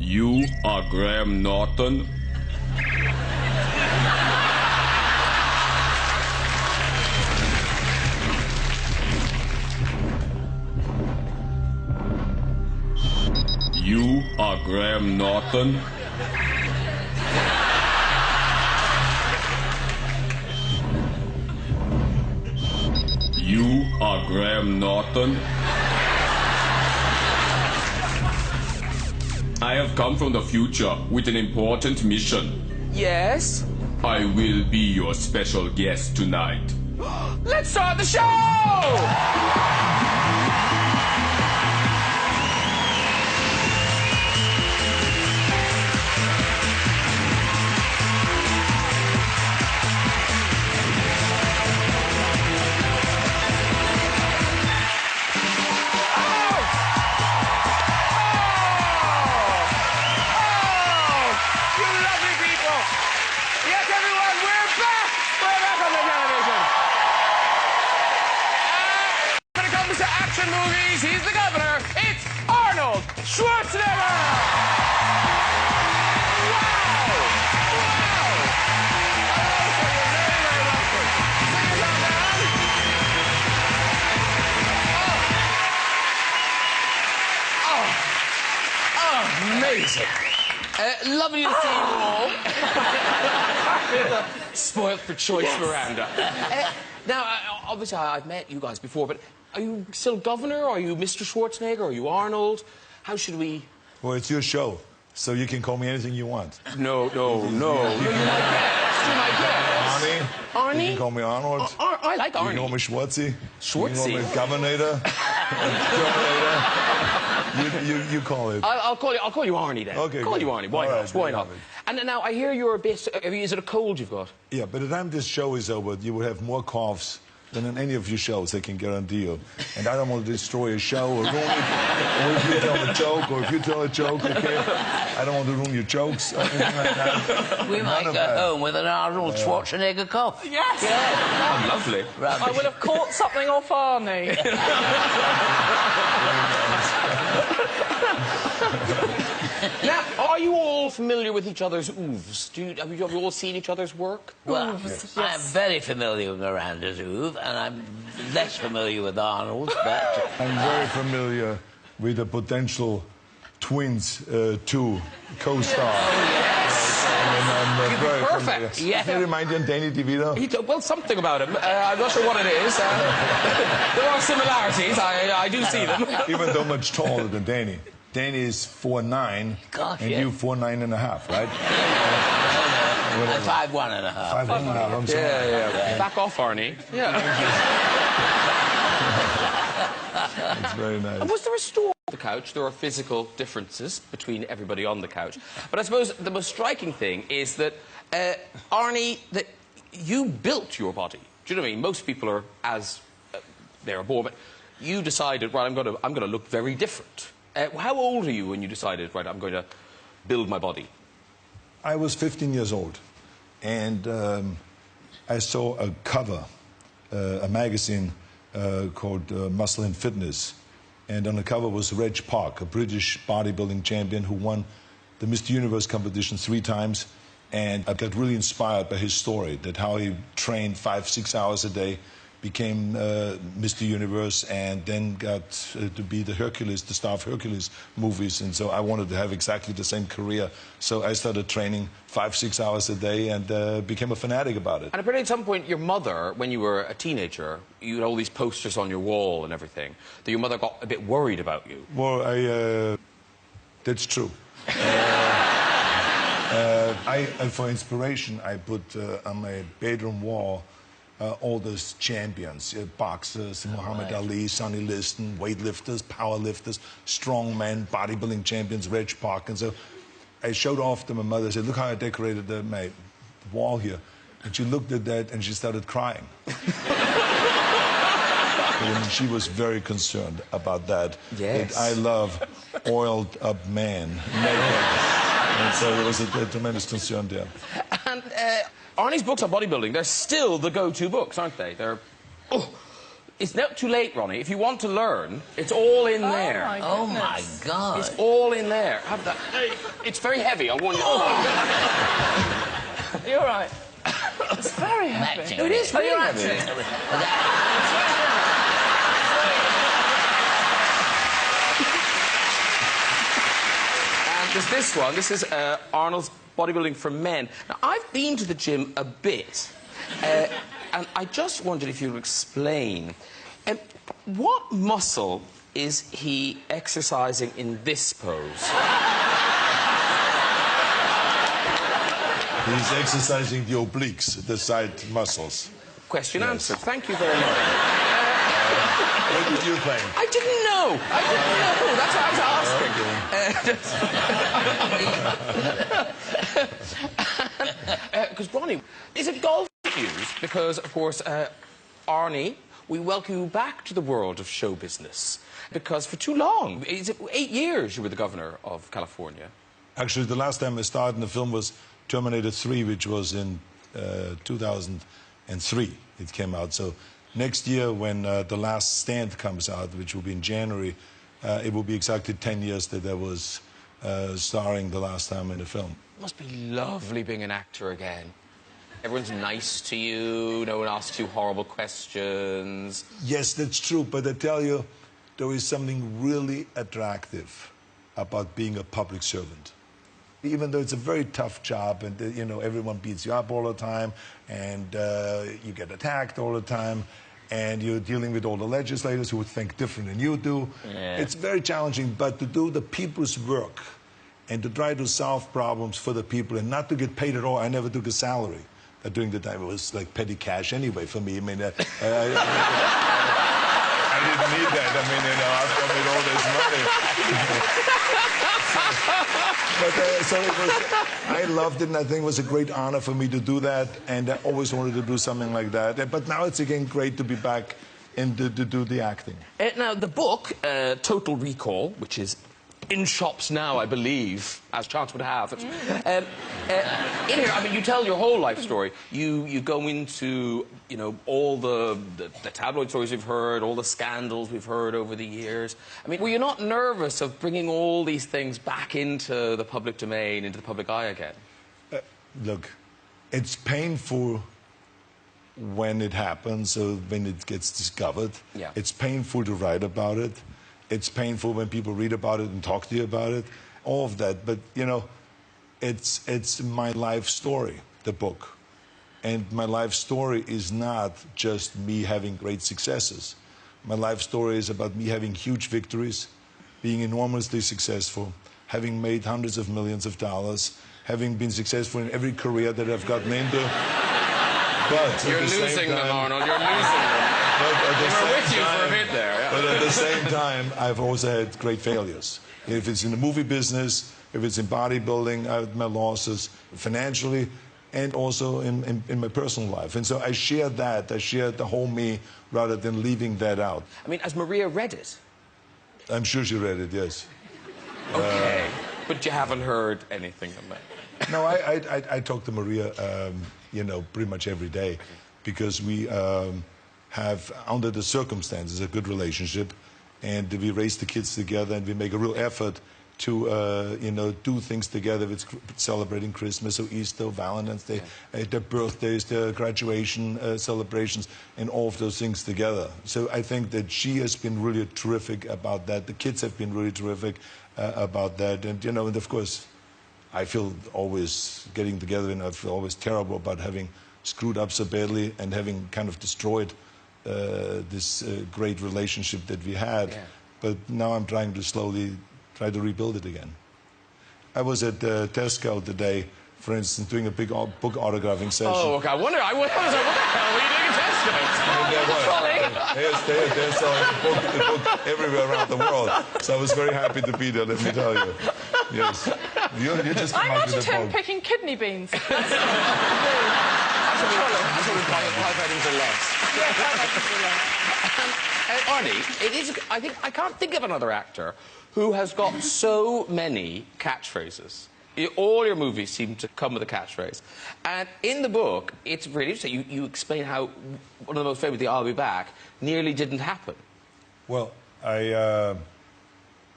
You are Graham Norton? You are Graham Norton? You are Graham Norton? I have come from the future with an important mission. Yes? I will be your special guest tonight. Let's start the show! Movies, he's the governor. It's Arnold Schwarzenegger! Wow! Wow! You're very, very welcome. Sing yourself down. Oh, amazing. Lovely to see you all. Spoilt for choice, yes. Miranda. Now, obviously, I've met you guys before, but are you still governor? Are you Mr. Schwarzenegger? Are you Arnold? How should we... Well, it's your show, so you can call me anything you want. No. You're my guest. Arnie? You can call me Arnold. I like Arnie. You can call me Schwartzy. Schwartzy? You can call me Governator. You call it. I'll call you Arnie then. Okay. Call you Arnie. Why not? Why not? And now I hear you're a bit... Is it a cold you've got? Yeah, by the time this show is over, you will have more coughs than in any of your shows, I can guarantee you. And I don't want to destroy a show or ruin it. Or if you tell a joke, or if you tell a joke, okay? I don't want to ruin your jokes or anything like that. We might go home with an Arnold Schwarzenegger cough. Yes! Yeah. Oh, lovely. I would have caught something off Arnie. Now, are you all familiar with each other's oeuvres? Have you all seen each other's work? Well, yes. I'm very familiar with Miranda's oeuvre, and I'm less familiar with Arnold's, but... I'm very familiar with the potential twins, two co-stars. Oh, yes! I'm very perfect. familiar. Yeah. Does he remind you of Danny DeVito? Well, something about him. I'm not sure what it is. There are similarities. I do see them. Even though much taller than Danny. Danny is 4'9", and you 4'9½", right? 5'1½". 5'1½", I'm sorry. Yeah. Back off, Arnie. Yeah. It's very nice. Was there a story on the couch? There are physical differences between everybody on the couch. But I suppose the most striking thing is that, Arnie, that you built your body. Do you know what I mean? Most people are as they are born, but you decided, right, I'm going to look very different. How old are you when you decided, right, I'm going to build my body? I was 15 years old, and I saw a cover, a magazine called Muscle and Fitness, and on the cover was Reg Park, a British bodybuilding champion who won the Mr. Universe competition 3 times, and I got really inspired by his story, that how he trained 5-6 hours a day, became Mr. Universe, and then got to be the Hercules, the star of Hercules movies. And so I wanted to have exactly the same career. So I started training 5-6 hours a day and became a fanatic about it. And apparently at some point your mother, when you were a teenager, you had all these posters on your wall and everything, that your mother got a bit worried about you. Well, that's true. For inspiration, I put on my bedroom wall all those champions, boxers, Muhammad Ali, Sonny Liston, weightlifters, powerlifters, strongmen, bodybuilding champions, Reg Park. And so I showed off to my mother. I said, look how I decorated my wall here. And she looked at that and she started crying. And she was very concerned about that. Yes. That I love oiled up men, naked. And so there was a tremendous concern there. And Arnie's books on bodybuilding, they're still the go-to books, aren't they? They're... Oh, It's not too late, Ronnie. If you want to learn, it's all in there. Oh, my God. It's all in there. Have that. It's very heavy, I warn you. You're right. It's very heavy. Acting. No, it is really heavy. And there's this one. This is Arnold's Bodybuilding for Men. Now, I've been to the gym a bit, and I just wondered if you would explain what muscle is he exercising in this pose? He's exercising the obliques, the side muscles. Question answered. Thank you very much. What did you think? I didn't know. That's what I was asking. Because, Ronnie, is it golf views? Because, of course, Arnie, we welcome you back to the world of show business. Because for too long, is it 8 years you were the governor of California? Actually, the last time I started in the film was Terminator 3, which was in 2003. It came out. So next year, when The Last Stand comes out, which will be in January, it will be exactly 10 years that I was starring the last time in a film. It must be lovely being an actor again. Everyone's nice to you, no one asks you horrible questions. Yes, that's true, but I tell you, there is something really attractive about being a public servant. Even though it's a very tough job and, you know, everyone beats you up all the time and you get attacked all the time and you're dealing with all the legislators who would think different than you do. Yeah. It's very challenging, but to do the people's work and to try to solve problems for the people and not to get paid at all. I never took a salary. During the time, it was like petty cash anyway for me. I mean, I didn't need that. I mean, you know, after I made all this money. So it was, I loved it, and I think it was a great honor for me to do that, and I always wanted to do something like that. But now it's again great to be back and to do the acting. Now, the book, Total Recall, which is in shops now, I believe, as chance would have. In here, I mean, you tell your whole life story. You go into, you know, all the tabloid stories we've heard, all the scandals we've heard over the years. I mean, were you not nervous of bringing all these things back into the public domain, into the public eye again? Look, it's painful when it happens, so when it gets discovered. Yeah. It's painful to write about it. It's painful when people read about it and talk to you about it, all of that. But, you know, it's my life story, the book. And my life story is not just me having great successes. My life story is about me having huge victories, being enormously successful, having made hundreds of millions of dollars, having been successful in every career that I've gotten into. But you're losing them, Arnold. You're losing them. They were with you for a bit there. Yeah. But at the same time, I've also had great failures. If it's in the movie business, if it's in bodybuilding, I had my losses financially and also in my personal life. And so I shared that. I shared the whole me rather than leaving that out. I mean, has Maria read it? I'm sure she read it, yes. Okay. But you haven't heard anything of it? No, I talk to Maria, you know, pretty much every day because we have, under the circumstances, a good relationship, and we raise the kids together, and we make a real effort to, you know, do things together. It's celebrating Christmas or Easter, or Valentine's Day, their birthdays, their graduation celebrations, and all of those things together. So I think that she has been really terrific about that. The kids have been really terrific about that, and you know, and of course, I feel always getting together, and I feel always terrible about having screwed up so badly and having kind of destroyed this great relationship that we had. Yeah. But now I'm trying to slowly try to rebuild it again. I was at Tesco today, for instance, doing a big book autographing session. Oh, okay. I was like, what the hell were you doing at Tesco? They're selling the book everywhere around the world. So I was very happy to be there, let me tell you. Yes. You just I imagined him picking kidney beans. I thought 5 items or less. Yeah, 5 items or less. Arnie, it is, I can't think of another actor who has got so many catchphrases All your movies seem to come with a catchphrase. And in the book, it's really interesting. You explain how one of the most famous, the I'll be back, nearly didn't happen. Well, I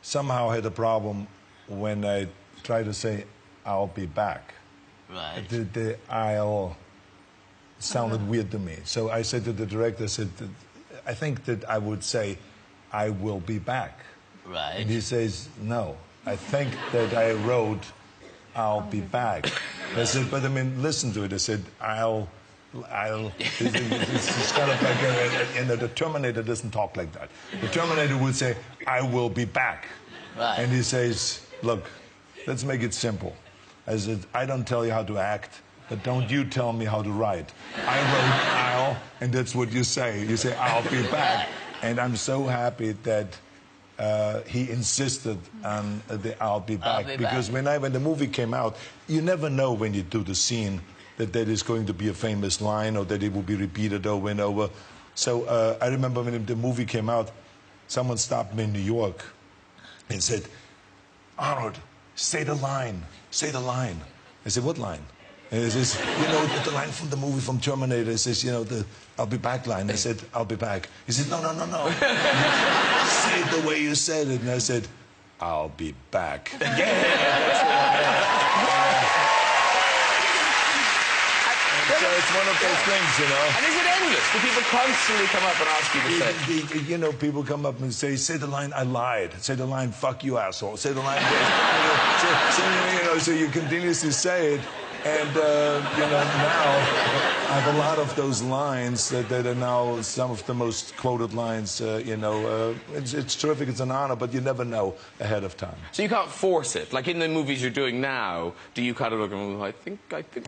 somehow had a problem when I tried to say, I'll be back. Right. The I'll sounded weird to me. So I said to the director, I said, I think that I would say, I will be back. Right. And he says, no, I think that I wrote, I'll be back. I said, but I mean, listen to it. I said, it's kind of like, the Terminator doesn't talk like that. The Terminator would say, I will be back. Right. And he says, look, let's make it simple. I said, I don't tell you how to act, but don't you tell me how to write. I wrote I'll, and that's what you say. You say, I'll be back. And I'm so happy that he insisted on the I'll be back. Because when the movie came out, you never know when you do the scene that is going to be a famous line or that it will be repeated over and over. So I remember when the movie came out, someone stopped me in New York and said, Arnold, say the line, say the line. I said, what line? And he says, you know, the line from the movie from Terminator. It says, you know, the I'll be back line. I said, I'll be back. He said, no. Say it the way you said it. And I said, I'll be back. So it's one of those things, you know. And is it endless? Do people constantly come up and ask you to say? You know, people come up and say the line, I lied. Say the line, fuck you, asshole. Say the line, so you continuously say it. And, you know, now I have a lot of those lines that are now some of the most quoted lines, you know. It's terrific, it's an honor, but you never know ahead of time. So you can't force it? Like in the movies you're doing now, do you kind of look and I think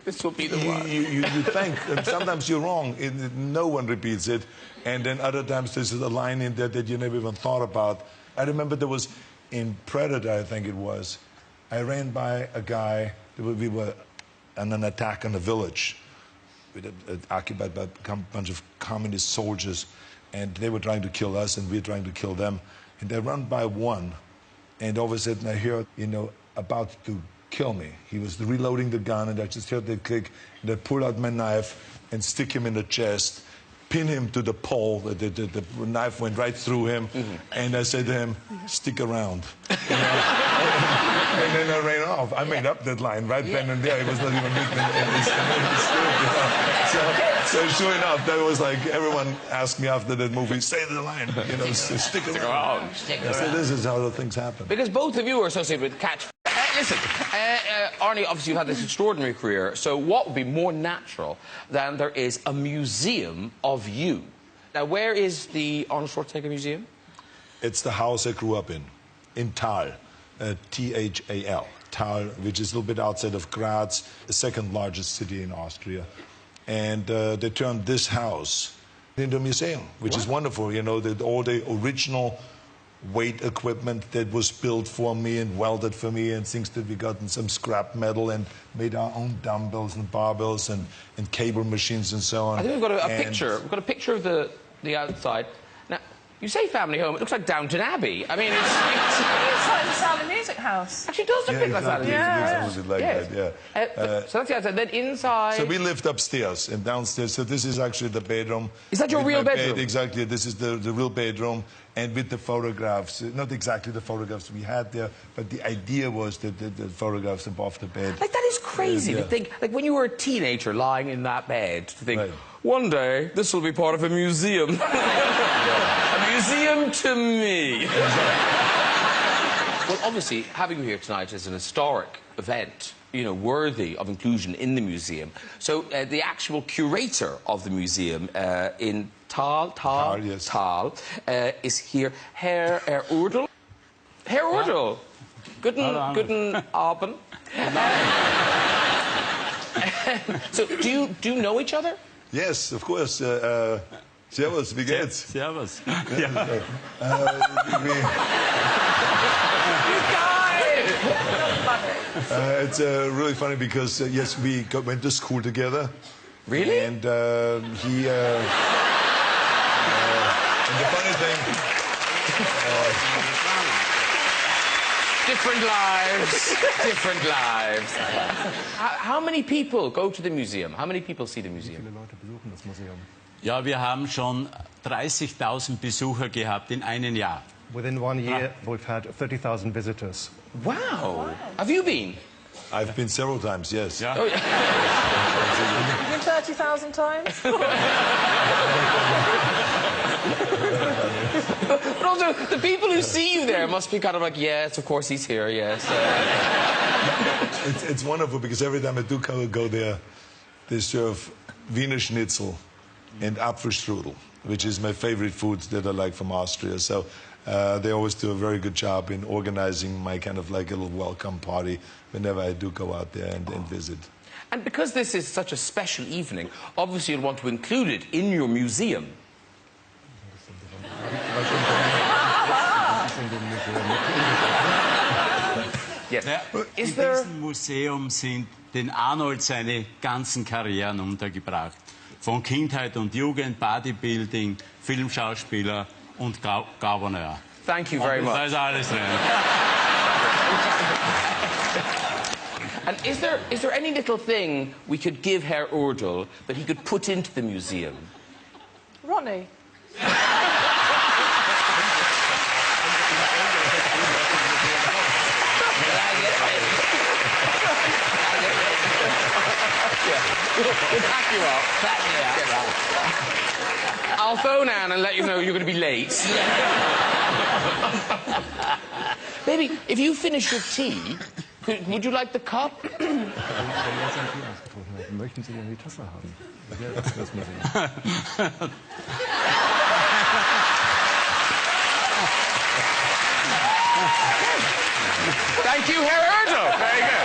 this will be the one? You think, and sometimes you're wrong. No one repeats it. And then other times there's a line in there that you never even thought about. I remember there was, in Predator, I think it was, I ran by a guy, we were on an attack on a village occupied by a bunch of communist soldiers, and they were trying to kill us and we were trying to kill them. And I ran by one, and all of a sudden I heard, you know, about to kill me. He was reloading the gun, and I just heard the click, and I pulled out my knife and stick him in the chest, pin him to the pole. The knife went right through him, and I said to him, stick around. You know? And then I ran off. I made up that line right then and there. It was not even written in the script, you know? So sure enough, that was like everyone asked me after that movie, say the line, you know, stick around. Stick around. So this is how the things happen. Because both of you are associated with catch. Listen, Arnie, obviously you've had this extraordinary career, so what would be more natural than there is a museum of you? Now, where is the Arnold Schwarzenegger Museum? It's the house I grew up in Thal, T-H-A-L, Thal, which is a little bit outside of Graz, the second largest city in Austria. And they turned this house into a museum, which is wonderful. You know, all the original weight equipment that was built for me and welded for me, and things that we got in some scrap metal, and made our own dumbbells and barbells and cable machines and so on. I think we've got a picture. We've got a picture of the outside. Now, you say family home, it looks like Downton Abbey. I mean, It's like the Sound of Music house. Actually, it does look a bit like Sound of Music. Yeah. It looks like that, yeah. So that's the outside. Then inside... So we lived upstairs and downstairs. So this is actually the bedroom. Is that your real bedroom? Bed. Exactly. This is the real bedroom. And with the photographs, not exactly the photographs we had there, but the idea was that the photographs above the bed. Like, that is crazy to think, like, when you were a teenager lying in that bed, to think, Right. one day, this will be part of a museum. A museum to me. Well, obviously, having you here tonight is an historic event, you know, worthy of inclusion in the museum. So the actual curator of the museum in Thal, yes. Thal, is here, Herr Urdel. Herr Urdel. Guten Abend. So, do you know each other? Yes, of course. Servus, wie geht's? Servus. It's really funny because, yes, we went to school together. Really? And he... and the funny thing... Different lives. Different lives. How many people go to the museum? How many people see the museum? Ja, wir haben schon 30.000 Besucher gehabt in einem Jahr. Within 1 year, we've had 30,000 visitors. Wow. Have you been? I've been several times, yes. Ja. Oh, yeah. You've been 30,000 times? But also, the people who see you there must be kind of like, yes, of course he's here, yes. It's wonderful because every time I do go there, they serve Wiener Schnitzel and Apfelstrudel, which is my favorite food that I like from Austria. So they always do a very good job in organizing my kind of like a little welcome party whenever I do go out there and visit. And because this is such a special evening, obviously you'll want to include it in your museum. Yes. Ja, Is in there... diesem Museum sind den Arnold seine ganzen Karrieren untergebracht. Von Kindheit und Jugend, Bodybuilding, Filmschauspieler und Gouverneur. Thank you very much. Da ist alles drin. And is there any little thing we could give Herr Urdel that he could put into the museum? Ronnie? We'll pack you up. Back me up, right. I'll phone Anne and let you know you're going to be late. Baby, if you finish your tea, would you like the cup? Möchten Sie denn die Tasse haben? Ja, das müssen Sie. Thank you, Herr Urdel. Very good.